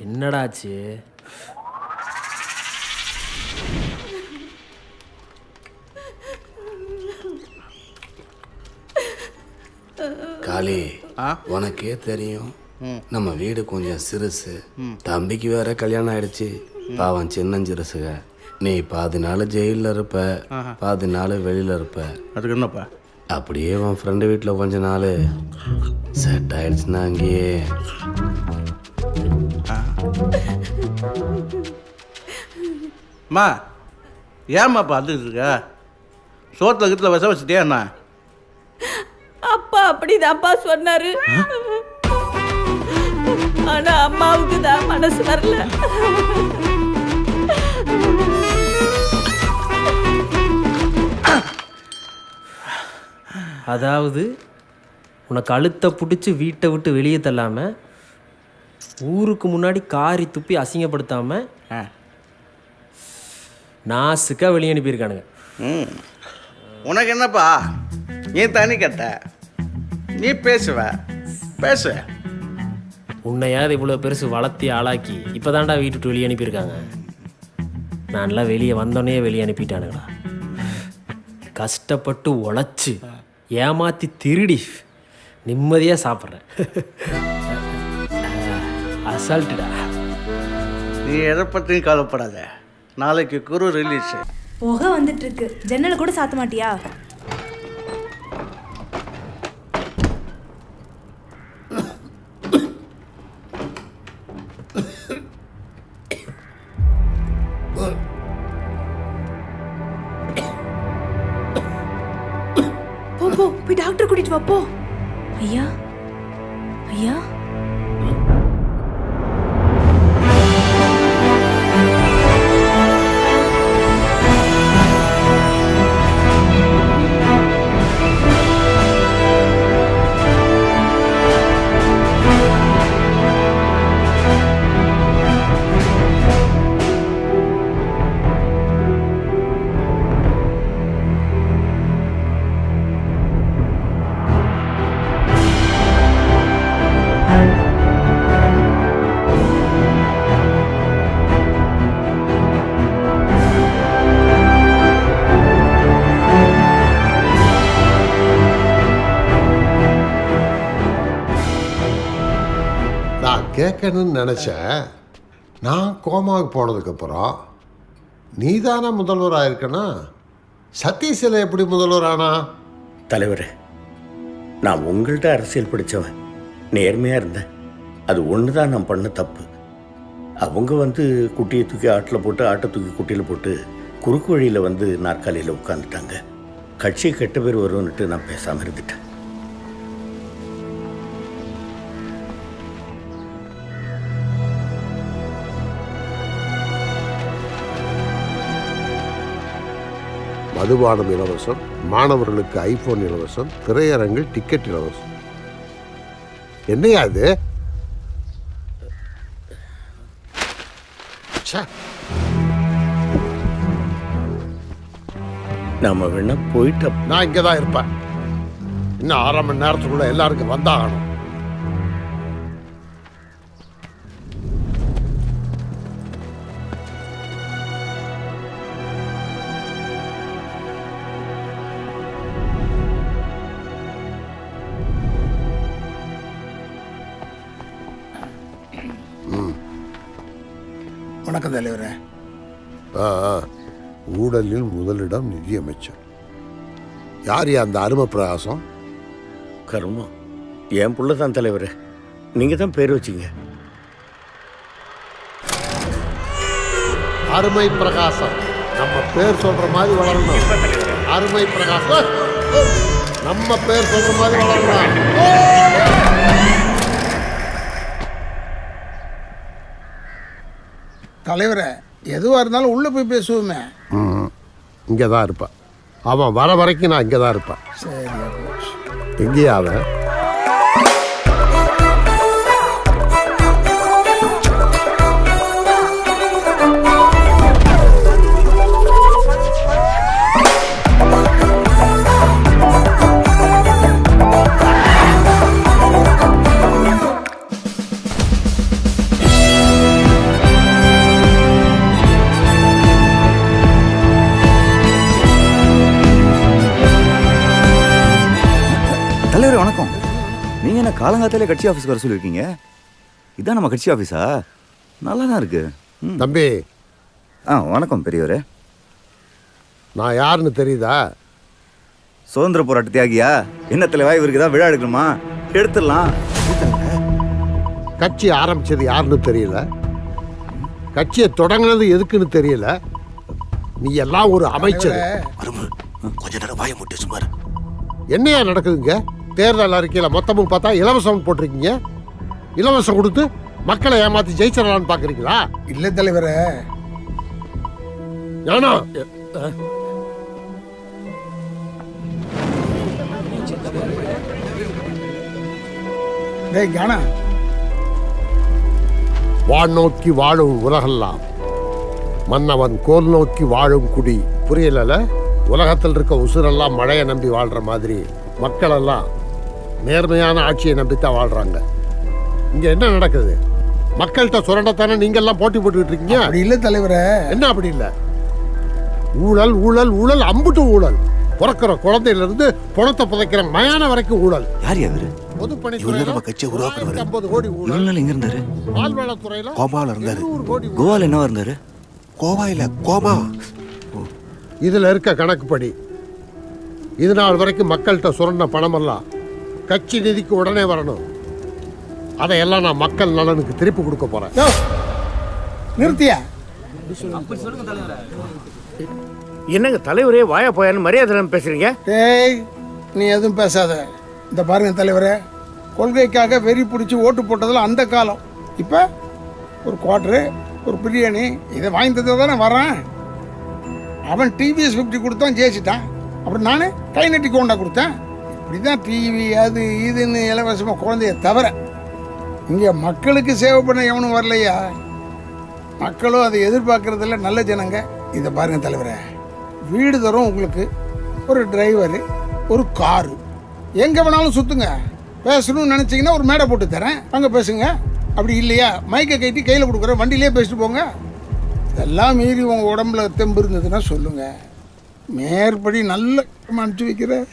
என்னடாச்சு? காளி, உனக்கே தெரியும் நம்ம வீடு கொஞ்சம் சிறுசு. தம்பிக்கு வேற கல்யாணம் ஆயிடுச்சு. பாவம் சின்னஞ்சிறுசுக. நீ பாதி நாள் ஜெயிலில் இருப்ப, பாதி நாள் வெளியில் இருப்ப. அதுக்கு என்னப்பா? அப்படியே உன் ஃப்ரெண்டு வீட்டில் கொஞ்ச நாள் செட் ஆயிடுச்சுன்னா அங்கேயே. அம்மா, ஏம்மாப்பா அதுக்கு இருக்க? சோத்துல கிட்ட விஷம் வச்சுட்டியா என்ன? அப்பா அப்படிதான்ப்பா சொன்னாரு. ஆனா அம்மாவுக்கு தான் மனசு வரல. அதாவது உனக்கு அழுத்த பிடிச்சி வீட்டை விட்டு வெளியே தள்ளாமல், ஊருக்கு முன்னாடி காரி துப்பி அசிங்கப்படுத்தாமல் நாசுக்காக வெளியே அனுப்பியிருக்கானுங்க. உனக்கு என்னப்பா, நீ தனி கட்ட, நீ பேசுவ பேசு. உன்னையாவது இவ்வளோ பெருசு வளர்த்தி ஆளாக்கி இப்போ தான்டா வீட்டுட்டு வெளியே அனுப்பியிருக்காங்க. நான்லாம் வெளியே வந்தோடனே வெளியே அனுப்பிட்டானுங்களா? கஷ்டப்பட்டு உழைச்சி ஏமாற்றி திருடி நிம்மதியாக சாப்பிட்றேன். அசால்ட்டுடா. நீ எதை பற்றியும் கவலைப்படாத. நாளைக்கு குரு ரிலீஸ். புகை வந்துட்டு இருக்கு. ஜன்னலை கூட சாத்த மாட்டியா? போ போய் டாக்டர் கூட்டிட்டு வா போ. ஐயா ஐயா, கேட்கணும்னு நினச்சேன். நான் கோமாவுக்கு போனதுக்கப்புறம் நீ தானே முதல்வராக இருக்கனா? சதீஷில் எப்படி முதல்வர் ஆனா? தலைவரே, நான் உங்கள்கிட்ட அரசியல் படித்தவன், நேர்மையாக இருந்தேன். அது ஒன்று தான் நான் பண்ண தப்பு. அவங்க குட்டியை தூக்கி ஆட்டில் போட்டு, ஆட்டை தூக்கி குட்டியில் போட்டு குறுக்கு வழியில் நாற்காலியில் உட்காந்துட்டாங்க. கட்சி கெட்ட பேர் வரும்னுட்டு நான் பேசாமல் இருந்துட்டேன். மதுபானம் இலவசம், மாணவர்களுக்கு ஐபோன் இலவசம், திரையரங்கில் டிக்கெட் இலவசம். என்னையா அது? நம்ம வேணா போயிட்ட. நான் இங்கே தான் இருப்பேன். இன்னும் 1/2 மணி நேரத்துக்குள்ள எல்லாருக்கும் வந்தாகணும். வணக்கம் தலைவரே. ஊழலில் முதலிடம் நிதியமைச்சர். யார் அந்த அருமை பிரகாசம்? கர்மம் என் புள்ள தான் தலைவரே. நீங்கள் தான் பேர் வச்சிங்க. அருமை பிரகாசம். நம்ம பேர் சொல்ற மாதிரி வளரணும். அருமை பிரகாசம் நம்ம பேர் சொல்ற மாதிரி வளரணும். தலைவரை எதுவாக இருந்தாலும் உள்ளே போய் பேசுவோமே. இங்கே தான் இருப்பேன். அவன் வர வரைக்கும் நான் இங்கே தான் இருப்பேன். சரி, எங்கேயா அவன்? காலங்காத்தாலே கட்சி ஆஃபீஸ்க்கு வர சொல்லியிருக்கீங்க. இதான் நம்ம கட்சி ஆஃபீஸா? நல்லா தான் இருக்கு. தம்பி, வணக்கம் பெரியவரே. நான் யாருன்னு தெரியுதா? சுதந்திர போராட்ட தியாகியா? என்ன தலைவா, இவருக்கு தான் விழா எடுக்கணுமா? எடுத்துடலாம். கட்சி ஆரம்பிச்சது யாருன்னு தெரியல, கட்சியை தொடங்கினது எதுக்குன்னு தெரியல. நீ எல்லாம் ஒரு அமைச்சர். கொஞ்ச நேரம் வாய முட்டி சுமார். என்னையா நடக்குதுங்க? தேர்தல் அறிக்கையில் மொத்தமும் பார்த்தா இலவசம் போட்டிருக்கீங்க. இலவசம் கொடுத்து மக்களை ஏமாத்தி ஜெயிச்சிடலான்னு பாக்குறீங்களா? இல்லை தலைவரே. ஞானா, டேய் ஞானா, வான் நோக்கி வாழும் உலகெல்லாம் மன்னவன் கோல் நோக்கி வாழும் குடி. புரியல? உலகத்தில் இருக்க உசுரெல்லாம் மழையை நம்பி வாழ்ற மாதிரி மக்கள் எல்லாம் நேர்மையான ஆட்சியை நம்பித்தான் வாழ்றாங்க. இங்க என்ன நடக்குது? மக்கள்கிட்ட சுரண்டத்தானே நீங்க எல்லாம் போட்டி போட்டுக்கிட்டு இருக்கீங்க. அப்படி இல்லை தலைவரே. என்ன அப்படி இல்லை? ஊழல் ஊழல் ஊழல், அம்புட்டு ஊழல். பிறக்கிற குழந்தையில இருந்து பணத்தை புதைக்கிற மயான வரைக்கும் ஊழல். யார் யாரு? பொதுப்பணித்துறையில நம்ம கட்சியை உருவாக்குறவர். 50 கோடி ஊழல். இவ்வளவு நாள் எங்க இருந்தாரு? பால்வளத்துறையில கோபால இருந்தாரு. 200 கோடி ஊழல். கோவால என்னவா இருந்தாரு? கோவா இல்ல கோமா. இதுல இருக்க கணக்குப்படி இது நாள் வரைக்கும் மக்கள்கிட்ட சுரண்ட பணமெல்லாம் கட்சி நிதிக்கு உடனே வரணும். அதையெல்லாம் நான் மக்கள் நலனுக்கு திருப்பி கொடுக்க போறேன். யோ, நிறுத்தியா? என்னங்க தலைவரே வாயா போயான்னு மரியாதை பேசுறீங்க? டேய், நீ எதுவும் பேசாத. இந்த பாருங்க தலைவரே, கொள்கைக்காக வெறி பிடிச்சி ஓட்டு போட்டதில் அந்த காலம். இப்போ ஒரு குவார்ட்ரு, ஒரு பிரியாணி இதை வாங்கி தந்தது தானே வரேன். அவன் டிவிஎஸ் 50 கொடுத்தான், ஜெயிச்சிட்டான். அப்புறம் நான் கை நட்டி கோண்டா கொடுத்தேன். இப்படி தான் டிவி அது இதுன்னு இலவசமாக குழந்தைய தவிர இங்கே மக்களுக்கு சேவை பண்ண எவனும் வரலையா. மக்களும் அதை எதிர்பார்க்கறதில்ல. நல்ல ஜனங்க. இதை பாருங்க தலைவரே, வீடு தரும் உங்களுக்கு ஒரு டிரைவரு, ஒரு காரு, எங்கே வேணாலும் சுற்றுங்க. பேசணும்னு நினச்சிங்கன்னா ஒரு மேடை போட்டு தரேன், அங்கே பேசுங்க. அப்படி இல்லையா மைக்கை கட்டி கையில் கொடுக்குறேன், வண்டியிலே பேசிட்டு போங்க. இதெல்லாம் மீறி உங்கள் உடம்புல தெம்பு இருந்ததுன்னா சொல்லுங்கள். மேற்படி நல்ல அனுப்பிச்சு வைக்கிறேன்.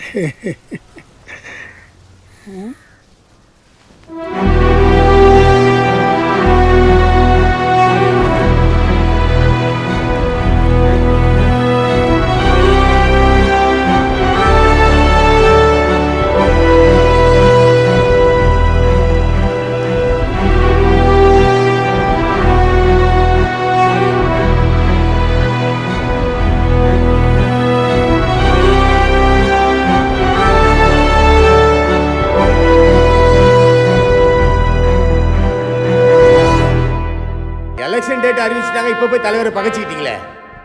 எலெக்ஷன் டேட் அறிவிச்சிட்டாங்க, இப்போ போய் தலைவரை பகைச்சிக்கிட்டீங்களே.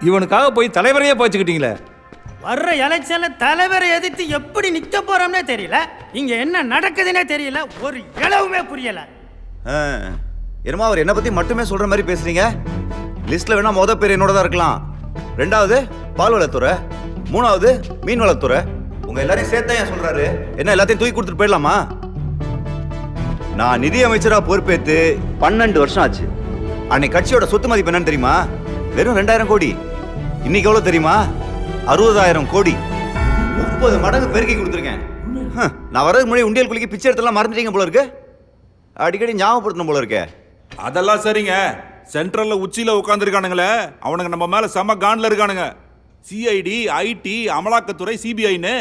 இவனுக்காக போய் தலைவரையே பச்சுக்கிட்டீங்களே. வர்ற எலெக்ஷன்ல தலைவரை எதிர்த்து எப்படி நிக்க போறோம்னே தெரியல. இங்க என்ன நடக்குதுன்னே தெரியல. ஒரு இளவுமே புரியல. என்னமா அவர் என்ன பத்தி மட்டுமே சொல்ற மாதிரி பேசுறீங்க? லிஸ்ட்ல வேணா முத பேர் என்னோட தான் இருக்கலாம். ரெண்டாவது பால்வளத்துறை, மூணாவது மீன் வளத்துறை. உங்க எல்லாரையும் சேர்த்தா ஏன் சொல்றாரு? என்ன எல்லாத்தையும் தூக்கி கொடுத்துட்டு போயிடலாமா? நான் நிதி அமைச்சரா பொறுப்பேற்று 12 வருஷம் ஆச்சு. அன்னைக்கு கட்சியோட சொத்து மதிப்பு என்னன்னு தெரியுமா? வெறும் 2000 கோடி. இன்னைக்கு எவ்வளவு தெரியுமா? 60,000 கோடி. 30 மடங்கு பெருக்கி கொடுத்துருக்கேன். நான் வரதுக்கு முன்னாடி உண்டியல் குளிக்க பிச்சை எடுத்தெல்லாம் மறந்துட்டீங்க போல இருக்கு. அடிக்கடி ஞாபகப்படுத்தணும் போல இருக்கே. அதெல்லாம் சரிங்க. சென்ட்ரல்ல உச்சியில உட்காந்துருக்கானுங்களே, அவனுங்க நம்ம மேல செம கான்ல இருக்கானுங்க. சிஐடி, ஐடி, அமலாக்கத்துறை, சிபிஐன்னு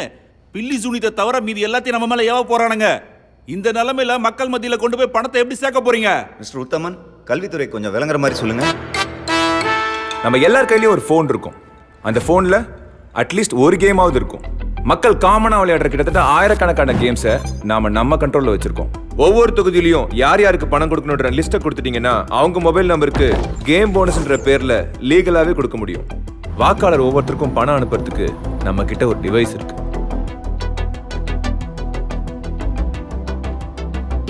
பில்லி சுனித்தை தவிர மீதி எல்லாத்தையும் நம்ம மேல ஏவ போறானுங்க. இந்த நிலைமையில மக்கள் மத்தியில கொண்டு போய் பணத்தை எப்படி சேர்க்க போறீங்க? மிஸ்டர் உத்தமன், கல்வித்துறை கொஞ்சம் விளங்குற மாதிரி சொல்லுங்க. நம்ம எல்லார் கையிலயும் ஒரு போன் இருக்கும். அந்த போன்ல அட்லீஸ்ட் ஒரு கேமாவது இருக்கும். மக்கள் காமனா விளையாடுற கிட்டத்தட்ட ஆயிரக்கணக்கான கேம்ஸை நம்ம கண்ட்ரோல்ல வச்சிருக்கோம். ஒவ்வொரு தொகுதியிலையும் யார் யாருக்கு பணம் கொடுக்கணுன்ற லிஸ்ட்டை கொடுத்துட்டீங்கன்னா அவங்க மொபைல் நம்பருக்கு கேம் போனஸ்ன்ற பேர்ல லீகலாவே கொடுக்க முடியும். வாக்காளர் ஒவ்வொருத்தருக்கும் பணம் அனுப்புறதுக்கு நம்ம கிட்ட ஒரு டிவைஸ் இருக்கு.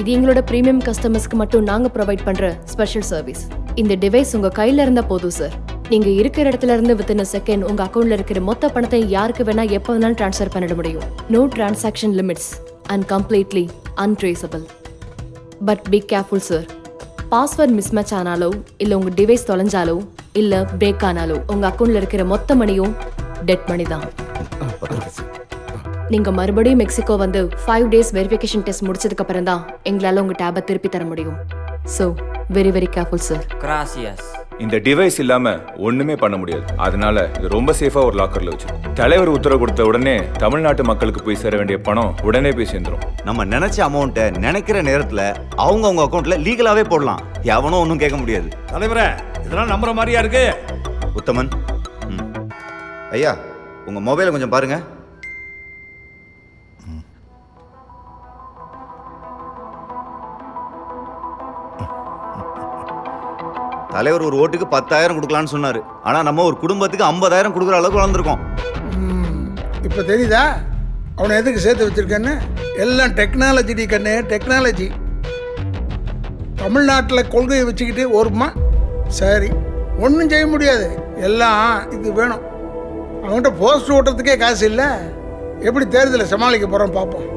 இது எங்களோட பிரீமியம் கஸ்டமர்ஸ்க்கு மட்டும் நாங்க ப்ரொவைட் பண்ற ஸ்பெஷல் சர்வீஸ். இந்த டிவைஸ் உங்க கையில இருந்தா போதும் சார். நீங்க இருக்கிற இடத்துல இருந்து வித்தின் செகண்ட் உங்க அக்கௌண்ட்ல இருக்கிற மொத்த பணத்தை யாருக்கு வேணா எப்ப வேணாலும் ட்ரான்ஸ்ஃபர் பண்ணிட முடியும். No transaction limits and completely untraceable. But be careful sir. Password mismatch ஆனாலோ இல்ல உங்க டிவைஸ் தொலைஞ்சாலோ இல்ல பிரேக் ஆனாலோ உங்க அக்கௌண்ட்ல இருக்கிற மொத்த மணியும் டெட் மணி தான். நீங்க மறுபடியும் மெக்சிகோ வந்து 5 days வெரிஃபிகேஷன் டெஸ்ட் முடிச்சதுக்கு அப்புறம் தான் எங்களால உங்க டேபை திருப்பி தர முடியும். So very very careful sir. கிராசியஸ். இந்த டிவைஸ் இல்லாம ஒண்ணுமே பண்ண முடியாது. அதனால இது ரொம்ப சேஃபா ஒரு லாக்கர்ல வச்சிருக்கோம். தலைவர் உத்தரவு கொடுத்த உடனே தமிழ்நாட்டு மக்களுக்கு போய் சேர வேண்டிய பணம் உடனே போய் சேர்ந்துரும். நம்ம நினைச்ச அமௌண்ட்டை நினைக்கிற நேரத்துல அவங்க அக்கௌண்ட்ல லீகலாவே போடலாம். எவனும் ஒன்றும் கேட்க முடியாது. தலைவரே, இதெல்லாம் நம்புற மாதிரியா இருக்கு? உத்தமன், ஐயா உங்க மொபைலை கொஞ்சம் பாருங்க. தலைவர் ஒரு ஓட்டுக்கு 10,000 கொடுக்கலான்னு சொன்னாரு. ஆனா நம்ம ஒரு குடும்பத்துக்கு 50,000 கொடுக்குற அளவுக்கு வளர்ந்துருக்கோம். இப்போ தெரியுதா அவனை எதுக்கு சேர்த்து வச்சிருக்கேன்னு? எல்லாம் டெக்னாலஜி கண்ணு, டெக்னாலஜி. தமிழ்நாட்டில் கொள்கையை வச்சுக்கிட்டு ஒருமா சரி ஒன்றும் செய்ய முடியாது. எல்லாம் இது வேணும். அவங்ககிட்ட போஸ்ட் ஓட்டுறதுக்கே காசு இல்லை. எப்படி தேர்தலை சமாளிக்க போகிறோம் பார்ப்போம்.